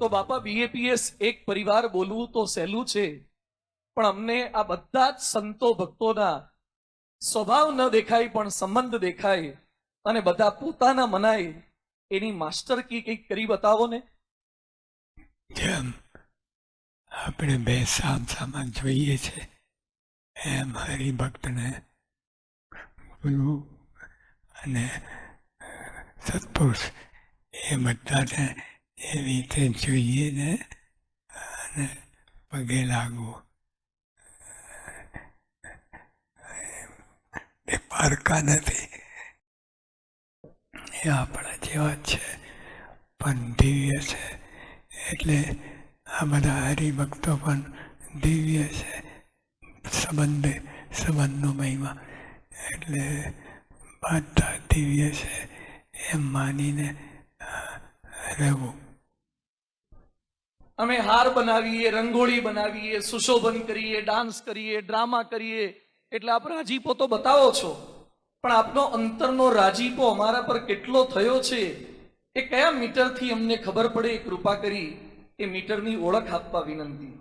તો બાપા બીએપીએસ એક પરિવાર બોલવું તો સહેલું છે, પણ અમને આ બધા જ સંતો ભક્તોના સ્વભાવ ન દેખાય પણ સંબંધ દેખાય અને બધા પોતાના મનાય એની માસ્ટર કી કંઈક કરી બતાવો ને. જેમ આપણે બે સામસામા જોઈએ છે એમ હરિભક્તને ગુરુ અને સત્પુરુષ એ બધાને એવી રીતે જોઈએ ને અને પગે લાગવું. એ પારકા નથી, એ આપણા જેવા જ છે પણ દિવ્ય છે. એટલે આ બધા હરિભક્તો પણ દિવ્ય છે. સંબંધનો મહિમા એટલે બધા દિવ્ય છે એમ માનીને રહેવું. અમે હાર બનાવીએ, રંગોળી બનાવીએ, સુશોભન કરીએ, ડાન્સ કરીએ, ડ્રામા કરીએ, એટલે આપ રાજીપો તો બતાવો છો, પણ આપનો અંતરનો રાજીપો અમારા પર કેટલો થયો છે એ કયા મીટરથી અમને ખબર પડે એ કૃપા કરી એ મીટરની ઓળખ આપવા વિનંતી.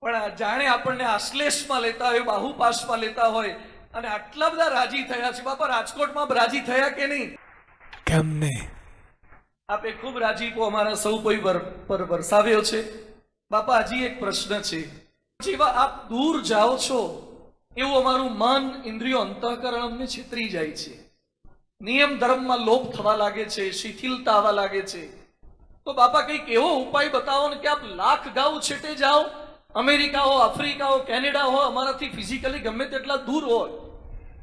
પણ જાણે આપણને આશ્લેષમાં લેતા હોય, બાહુપાશમાં લેતા હોય અને આટલા બધા રાજી થયા છે. બાપા રાજકોટમાં રાજી થયા કે નહીં? કેમ નહીં? આપે ખૂબ રાજીપો અમારા સૌ કોઈ પર વરસાવ્યો છે. બાપા હજી એક પ્રશ્ન છે. જેવા આપ દૂર જાઓ છો એવું અમારું મન, ઇન્દ્રિયો, અંતઃકરણ અમને છેતરી જાય છે. નિયમ ધર્મમાં લોપ થવા લાગે છે, શિથિલતા આવવા લાગે છે. તો બાપા કંઈક એવો ઉપાય બતાવો ને કે આપ લાખ ગાઉ છેટે જાઓ, અમેરિકા હો, આફ્રિકા હો, કેનેડા હો, અમારાથી ફિઝિકલી ગમે તેટલા દૂર હોય,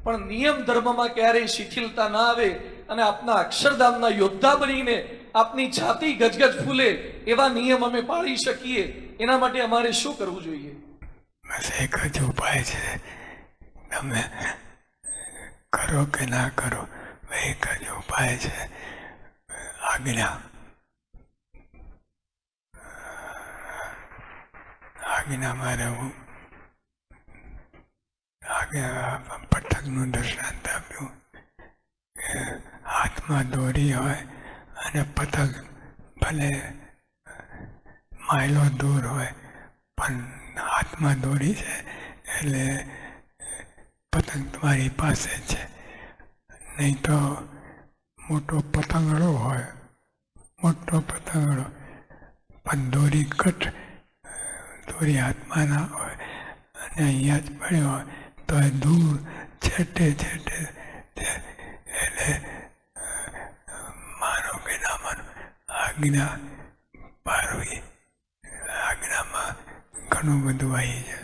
પણ નિયમ ધર્મમાં ક્યારેય શિથિલતા ના આવે અને આપના અક્ષરધામના યોદ્ધા બનીને આપની છાતી ગજગજ ફૂલે એવા નિયમ અમે પાળી શકીએ. એના માટે અમારે શું કરવું જોઈએ? બસ એક જ ઉપાય છે. તમે કરો કે ના કરો, એક જ ઉપાય છે, આજ્ઞા. આજ્ઞામાં રહેવું. પતંગનું દૃષ્ટાંત આપ્યું કે હાથમાં દોરી હોય અને પતંગ ભલે માઇલો દૂર હોય પણ હાથમાં દોરી છે એટલે પતંગ તમારી પાસે છે. નહીં તો મોટો પતંગડો હોય, મોટો પતંગડો પણ દોરી દોરી હાથમાં ના હોય અને અહીંયા જ પડ્યો હોય તો એ દૂર છેટે એટલે માનો કે ના માનો, આજ્ઞા પારવી. આજ્ઞામાં ઘણું બધું આવી જાય.